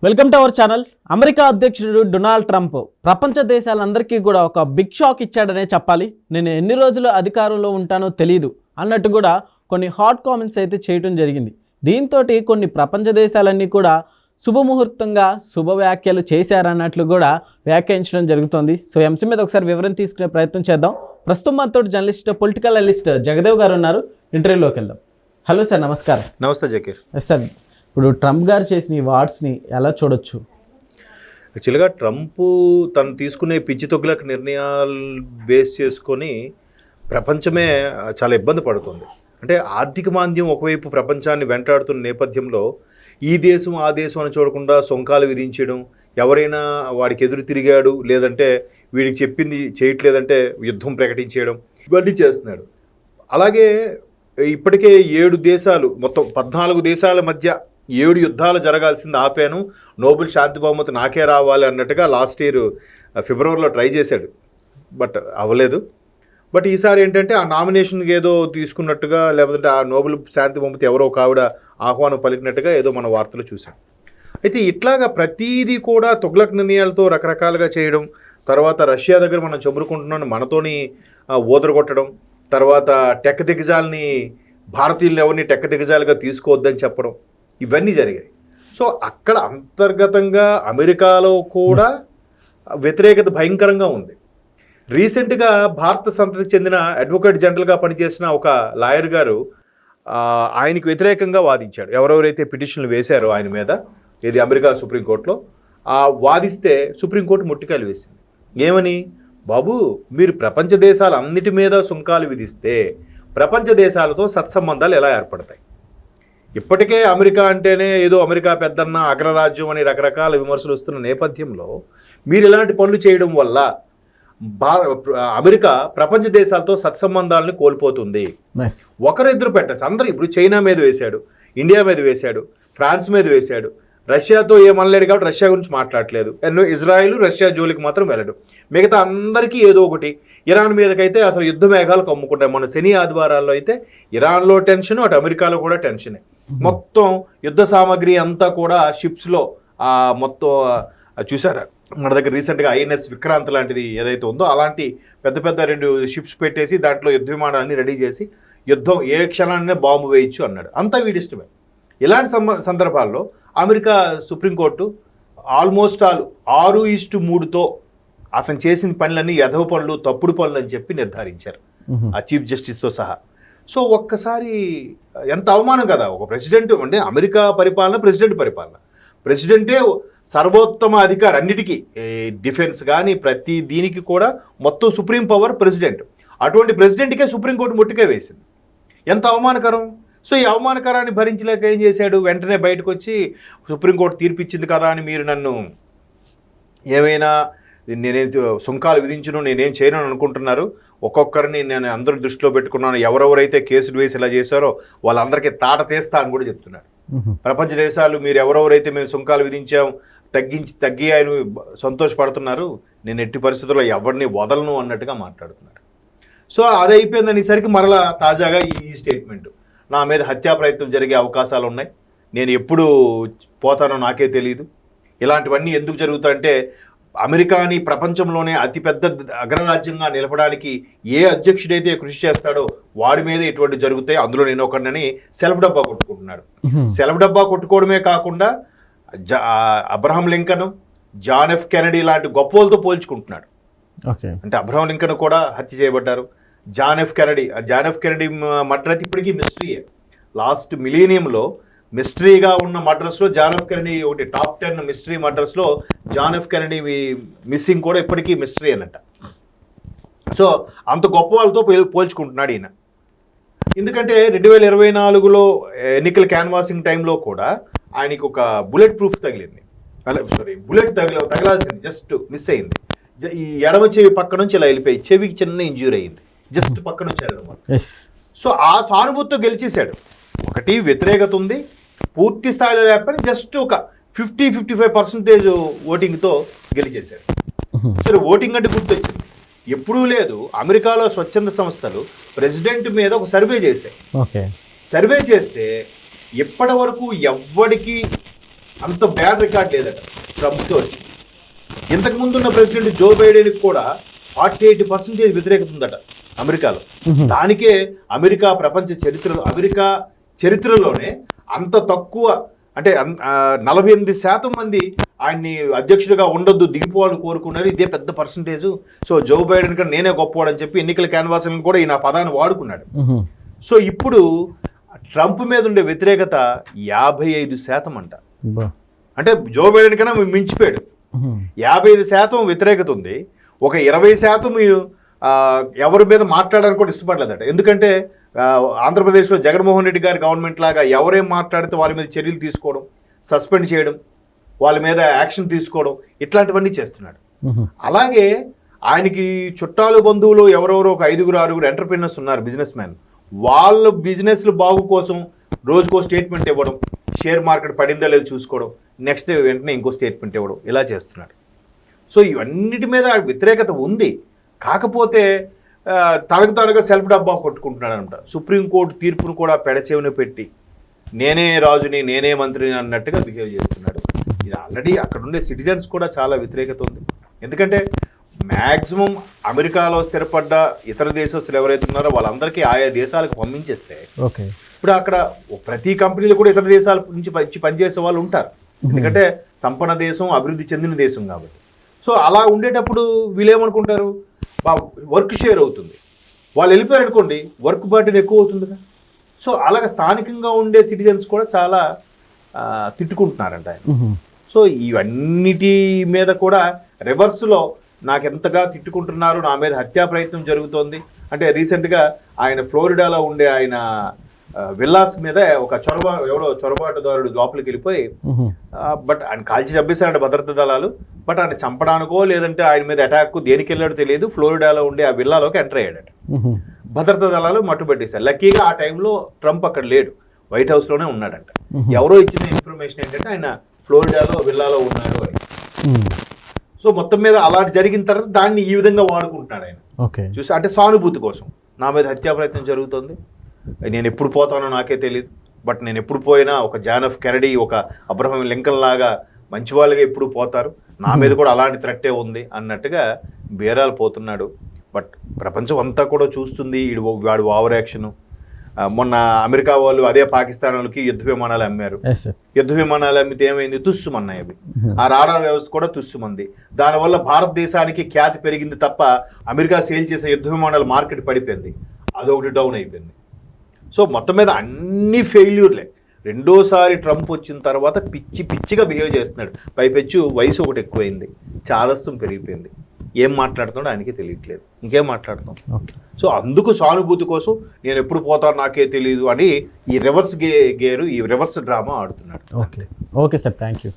Welcome to our channel. America అధ్యక్షుడు Donald Trump ప్రపంచ దేశాలందరికీ కూడా ఒక బిగ్ షాక్ ఇచ్చాడనే చెప్పాలి. నేను ఎన్ని రోజులు అధికారంలో ఉంటానో తెలియదు అన్నట్టు కూడా కొన్ని హాట్ కామెంట్స్ అయితే చేయడం జరిగింది. దీంతో కొన్ని ప్రపంచ దేశాలన్నీ కూడా శుభముహూర్తంగా శుభ వ్యాఖ్యలు చేశారన్నట్లు కూడా వ్యాఖ్యానించడం జరుగుతుంది. సో అంశం మీద ఒకసారి వివరణ తీసుకునే ప్రయత్నం చేద్దాం. ప్రస్తుతం మనతో జర్నలిస్ట్, పొలిటికల్ అనలిస్ట్ జగదేవ్ గారు ఉన్నారు. ఇంటర్వ్యూలోకి వెళ్దాం. హలో సార్, నమస్కారం. నమస్తే జకీర్. సార్, ఇప్పుడు ట్రంప్ గారు చేసిన ఈ వార్డ్స్ని ఎలా చూడొచ్చు? యాక్చువల్గా ట్రంప్ తను తీసుకునే పిచ్చి తొగ్గులకు నిర్ణయాలు బేస్ చేసుకొని ప్రపంచమే చాలా ఇబ్బంది పడుతుంది. అంటే ఆర్థిక మాంద్యం ఒకవైపు ప్రపంచాన్ని వెంటాడుతున్న నేపథ్యంలో ఈ దేశం ఆ దేశం అని చూడకుండా సొంకాలు విధించడం, ఎవరైనా వాడికి ఎదురు తిరిగాడు లేదంటే వీడికి చెప్పింది చేయట్లేదంటే యుద్ధం ప్రకటించేయడం, ఇవన్నీ చేస్తున్నాడు. అలాగే ఇప్పటికే 7 దేశాలు, మొత్తం 14 దేశాల మధ్య 7 యుద్ధాలు జరగాల్సింది ఆపాను, నోబెల్ శాంతి బహుమతి నాకే రావాలి అన్నట్టుగా లాస్ట్ ఇయర్ ఫిబ్రవరిలో ట్రై చేశాడు. బట్ అవ్వలేదు. బట్ ఈసారి ఏంటంటే ఆ నామినేషన్కి ఏదో తీసుకున్నట్టుగా, లేకపోతే ఆ నోబెల్ శాంతి బహుమతి ఎవరో కావిడ ఆహ్వానం పలికినట్టుగా ఏదో మన వార్తలు చూసాం. అయితే ఇట్లాగా ప్రతీదీ కూడా తొగ్లక్ నిర్ణయాలతో రకరకాలుగా చేయడం, తర్వాత రష్యా దగ్గర మనం చమురుకుంటున్నాను మనతోని ఊదరగొట్టడం, తర్వాత టెక్ దిగ్గజాలని భారతీయులను ఎవరిని టెక్ దిగ్గజాలుగా తీసుకోవద్దని చెప్పడం, ఇవన్నీ జరిగాయి. సో అక్కడ అంతర్గతంగా అమెరికాలో కూడా వ్యతిరేకత భయంకరంగా ఉంది. రీసెంట్గా భారత సంతతికి చెందిన అడ్వకేట్ జనరల్గా పనిచేసిన ఒక లాయర్ గారు ఆయనకు వ్యతిరేకంగా వాదించాడు. ఎవరెవరైతే పిటిషన్లు వేశారో ఆయన మీద, ఇది అమెరికా సుప్రీంకోర్టులో వాదిస్తే సుప్రీంకోర్టు ముట్టికాయలు వేసింది. ఏమని? బాబు, మీరు ప్రపంచ దేశాలు అన్నిటి మీద సుంకాలు విధిస్తే ప్రపంచ దేశాలతో సత్సంబంధాలు ఎలా ఏర్పడతాయి? ఇప్పటికే అమెరికా అంటేనే ఏదో అమెరికా పెద్దన్న, అగ్రరాజ్యం అని రకరకాల విమర్శలు వస్తున్న నేపథ్యంలో మీరు ఇలాంటి పనులు చేయడం వల్ల అమెరికా ప్రపంచ దేశాలతో సత్సంబంధాలను కోల్పోతుంది. ఒకరిద్దరు పెట్టచ్చు, అందరూ. ఇప్పుడు చైనా మీద వేశాడు, ఇండియా మీద వేశాడు, ఫ్రాన్స్ మీద వేశాడు, రష్యాతో ఏమనలేడు కాబట్టి రష్యా గురించి మాట్లాడలేదు. ఎన్నో ఇజ్రాయిల్, రష్యా జోలికి మాత్రం వెళ్ళడు. మిగతా అందరికీ ఏదో ఒకటి. ఇరాన్ మీదకైతే అసలు యుద్ధ మేఘాలు కమ్ముకుంటాయి. మన శని ఆదివారాల్లో అయితే ఇరాన్లో టెన్షన్, అటు అమెరికాలో కూడా టెన్షనే. మొత్తం యుద్ధ సామాగ్రి అంతా కూడా షిప్స్లో మొత్తం చూసారా, మన దగ్గర రీసెంట్గా ఐఎన్ఎస్ విక్రాంత్ లాంటిది ఏదైతే ఉందో అలాంటి పెద్ద పెద్ద 2 షిప్స్ పెట్టేసి దాంట్లో యుద్ధ విమానాన్ని రెడీ చేసి యుద్ధం ఏ క్షణాన్నే బాంబు వేయచ్చు అన్నాడు. అంతా వీడిష్టమే. ఇలాంటి సందర్భాల్లో అమెరికా సుప్రీంకోర్టు ఆల్మోస్ట్ 6:3తో అతను చేసిన పనులన్నీ యథవ పనులు, తప్పుడు పనులు అని చెప్పి నిర్ధారించారు, ఆ చీఫ్ జస్టిస్తో సహా. సో ఒక్కసారి ఎంత అవమానం కదా ఒక ప్రెసిడెంట్. అంటే అమెరికా పరిపాలన ప్రెసిడెంట్ పరిపాలన, ప్రెసిడెంటే సర్వోత్తమ అధికారి అన్నిటికీ, డిఫెన్స్ కానీ ప్రతి దీనికి కూడా మొత్తం సుప్రీం పవర్ ప్రెసిడెంట్. అటువంటి ప్రెసిడెంట్కే సుప్రీంకోర్టు ముట్టికే వేసింది. ఎంత అవమానకరం. సో ఈ అవమానకరాన్ని భరించలేక ఏం చేశాడు, వెంటనే బయటకు వచ్చి సుప్రీంకోర్టు తీర్పిచ్చింది కదా అని మీరు నన్ను ఏమైనా నేనేం సుంకాలు విధించను, నేనేం చేయను అనుకుంటున్నారు. ఒక్కొక్కరిని నేను అందరూ దృష్టిలో పెట్టుకున్నాను, ఎవరెవరైతే కేసులు వేసి ఇలా చేశారో వాళ్ళందరికీ తాట తీస్తా అని కూడా చెప్తున్నాడు. ప్రపంచ దేశాలు మీరు ఎవరెవరైతే మేము సుంకాలు విధించాం తగ్గి ఆయన సంతోషపడుతున్నారు, నేను ఎట్టి పరిస్థితుల్లో ఎవరిని వదలను అన్నట్టుగా మాట్లాడుతున్నాడు. సో అది అయిపోయిందనేసరికి మరలా తాజాగా ఈ స్టేట్మెంట్, నా మీద హత్యా ప్రయత్నం జరిగే అవకాశాలు ఉన్నాయి, నేను ఎప్పుడు పోతానో నాకే తెలియదు. ఇలాంటివన్నీ ఎందుకు జరుగుతాయంటే అమెరికాని ప్రపంచంలోనే అతిపెద్ద అగ్రరాజ్యంగా నిలపడానికి ఏ అధ్యక్షుడైతే కృషి చేస్తాడో వాడి మీద ఇటువంటి జరుగుతాయి, అందులో నేను ఒకడిని సెల్ఫ్ డబ్బా కొట్టుకుంటున్నాడు. సెల్ఫ్ డబ్బా కొట్టుకోవడమే కాకుండా Abraham Lincoln, John F Kennedy లాంటి గొప్పలతో పోల్చుకుంటున్నాడు. అంటే అబ్రహం లింకన్ కూడా హత్య చేయబడ్డారు. జాన్ ఎఫ్ కెనడీ మర్డర్ అయితే ఇప్పటికీ మిస్టరీయే. లాస్ట్ మిలీనియంలో మిస్టరీగా ఉన్న మర్డర్స్లో జాన్ ఎఫ్ కెనడీ ఒకటి, టాప్ 10 మిస్టరీ మర్డర్స్లో జాన్ ఎఫ్ కెనడీ మిస్సింగ్ కూడా ఇప్పటికీ మిస్టరీ అన్నట్ట. సో అంత గొప్ప వాళ్ళతో పోల్చుకుంటున్నాడు ఈయన. ఎందుకంటే 2024లో ఎన్నికల క్యాన్వాసింగ్ టైంలో కూడా ఆయనకి ఒక బుల్లెట్ ప్రూఫ్ తగిలింది. బుల్లెట్ తగలాల్సింది, జస్ట్ మిస్ అయింది. ఈ ఎడమ చెవి పక్క నుంచి ఇలా వెళ్ళిపోయి చెవికి చిన్న ఇంజ్యూరీ అయింది, జస్ట్ పక్క నుంచి వెళ్ళడం. సో ఆ సానుభూతితో గెలిచేశాడు. ఒకటి వ్యతిరేకత ఉంది, పూర్తి స్థాయిలో లేకపోతే జస్ట్ ఒక 50-55% ఓటింగ్తో గెలిచేశాడు. సరే, ఓటింగ్ అంటే గుర్తొచ్చింది, ఎప్పుడూ లేదు అమెరికాలో స్వచ్ఛంద సంస్థలు ప్రెసిడెంట్ మీద ఒక సర్వే చేశాయి. సర్వే చేస్తే ఇప్పటి వరకు ఎవ్వడికి అంత బ్యాడ్ రికార్డ్ లేదట ట్రంప్తో వచ్చి. ఇంతకుముందు ఉన్న ప్రెసిడెంట్ జో బైడెన్కి కూడా 48% వ్యతిరేకత ఉందట అమెరికాలో. దానికే అమెరికా చరిత్రలోనే అంత తక్కువ, అంటే 48% మంది ఆయన్ని అధ్యక్షుడిగా ఉండొద్దు, దిగిపోవాలని కోరుకున్నారు. ఇదే పెద్ద పర్సంటేజ్. సో జో బైడెన్ కన్నా నేనే గొప్పవాడని చెప్పి ఎన్నికల క్యాన్వాస్లను కూడా ఈయన పదాన్ని వాడుకున్నాడు. సో ఇప్పుడు ట్రంప్ మీద ఉండే వ్యతిరేకత 55% అంట. అంటే జో బైడెన్ కన్నా మించిపోయాడు. 55% వ్యతిరేకత ఉంది. ఒక 20% ఎవరి మీద మాట్లాడడానికి కూడా ఇష్టపడలేదట. ఎందుకంటే ఆంధ్రప్రదేశ్లో జగన్మోహన్ రెడ్డి గారి గవర్నమెంట్ లాగా ఎవరేం మాట్లాడితే వాళ్ళ మీద చర్యలు తీసుకోవడం, సస్పెండ్ చేయడం, వాళ్ళ మీద యాక్షన్ తీసుకోవడం, ఇట్లాంటివన్నీ చేస్తున్నాడు. అలాగే ఆయనకి చుట్టాలు బంధువులు ఎవరెవరో ఒక 5-6 ఎంటర్ప్రినర్స్ ఉన్నారు, బిజినెస్ మ్యాన్. వాళ్ళ బిజినెస్లు బాగు కోసం రోజుకో స్టేట్మెంట్ ఇవ్వడం, షేర్ మార్కెట్ పడిందా లేదు చూసుకోవడం, నెక్స్ట్ వెంటనే ఇంకో స్టేట్మెంట్ ఇవ్వడం, ఇలా చేస్తున్నాడు. సో ఇవన్నిటి మీద వ్యతిరేకత ఉంది. కాకపోతే తనకు తనగా సెల్ఫ్ డబ్బా కొట్టుకుంటున్నాడు అనమాట. సుప్రీంకోర్టు తీర్పును కూడా పెడచెవిన పెట్టి నేనే రాజుని, నేనే మంత్రిని అన్నట్టుగా బిహేవ్ చేస్తున్నాడు. ఇది ఆల్రెడీ అక్కడ ఉండే సిటిజన్స్ కూడా చాలా వ్యతిరేకత ఉంది. ఎందుకంటే మ్యాక్సిమం అమెరికాలో స్థిరపడ్డ ఇతర దేశస్తులు ఎవరైతే ఉన్నారో వాళ్ళందరికీ ఆయా దేశాలకు పంపించేస్తే ఇప్పుడు అక్కడ ప్రతి కంపెనీలు కూడా ఇతర దేశాల నుంచి పనిచేసే వాళ్ళు ఉంటారు. ఎందుకంటే సంపన్న దేశం, అభివృద్ధి చెందిన దేశం కాబట్టి. సో అలా ఉండేటప్పుడు వీళ్ళేమనుకుంటారు, వర్క్ షేర్ అవుతుంది, వాళ్ళు వెళ్ళిపోయారు అనుకోండి, వర్క్ బర్డెన్ ఎక్కువ అవుతుంది కదా. సో అలాగే స్థానికంగా ఉండే సిటిజన్స్ కూడా చాలా తిట్టుకుంటున్నారంట ఆయన. సో ఇవన్నిటి మీద కూడా రివర్స్లో నాకు ఎంతగా తిట్టుకుంటున్నారు, నా మీద హత్యా ప్రయత్నం జరుగుతోంది అంటే రీసెంట్గా ఆయన ఫ్లోరిడాలో ఉండే ఆయన విల్లాస్ మీద ఒక చొరబాటుదారుడు లోపలికి వెళ్ళిపోయి బట్ ఆయన కాల్చి చంపేశారంట భద్రతా దళాలు. బట్ ఆయన చంపడానికో లేదంటే ఆయన మీద అటాక్ దేనికి వెళ్ళాడో తెలియదు, ఫ్లోరిడాలో ఉండే ఆ విల్లాలోకి ఎంటర్ అయ్యాడట. భద్రతా దళాలు మట్టుబెట్టేశారు. లక్కీగా ఆ టైంలో ట్రంప్ అక్కడ లేడు, వైట్ హౌస్లోనే ఉన్నాడంట. ఎవరో ఇచ్చిన ఇన్ఫర్మేషన్ ఏంటంటే ఆయన ఫ్లోరిడాలో విల్లాలో ఉన్నాడు అని. సో మొత్తం మీద అలా జరిగిన తర్వాత దాన్ని ఈ విధంగా వాడుకుంటున్నాడు ఆయన. చూసి అంటే సానుభూతి కోసం, నా మీద హత్యా ప్రయత్నం జరుగుతుంది, నేను ఎప్పుడు పోతానో నాకే తెలియదు, బట్ నేను ఎప్పుడు పోయినా ఒక జాన్ ఎఫ్ కెనడీ, ఒక అబ్రహం లింకన్ లాగా మంచి వాళ్ళుగా ఎప్పుడు పోతారు, నా మీద కూడా అలాంటి థ్రెట్టే ఉంది అన్నట్టుగా బేరాలు పోతున్నాడు. బట్ ప్రపంచం అంతా కూడా చూస్తుంది వాడు ఓవర్ యాక్షన్. మొన్న అమెరికా వాళ్ళు అదే పాకిస్తాన్ వాళ్ళకి యుద్ధ విమానాలు అమ్మారు. యుద్ధ విమానాలు అమ్మితే ఏమైంది, తుస్సుమన్నాయి అవి. ఆ రాడార్ వ్యవస్థ కూడా తుస్సుమంది. దానివల్ల భారతదేశానికి ఖ్యాతి పెరిగింది తప్ప అమెరికా సేల్ చేసే యుద్ధ విమానాల మార్కెట్ పడిపోయింది, అదొకటి డౌన్ అయిపోయింది. సో మొత్తం మీద అన్ని ఫెయిల్యూర్లే. రెండోసారి ట్రంప్ వచ్చిన తర్వాత పిచ్చిగా బిహేవ్ చేస్తున్నాడు. పైపెచ్చు వయసు ఒకటి ఎక్కువైంది, చాదస్తం పెరిగిపోయింది. ఏం మాట్లాడుతున్నాడో ఆయనకి తెలియట్లేదు, ఇంకేం మాట్లాడుతాం. సో అందుకు సానుభూతి కోసం నేను ఎప్పుడు పోతాను నాకే తెలియదు అని ఈ రివర్స్ గేరు, ఈ రివర్స్ డ్రామా ఆడుతున్నాడు. Okay sir, thank you.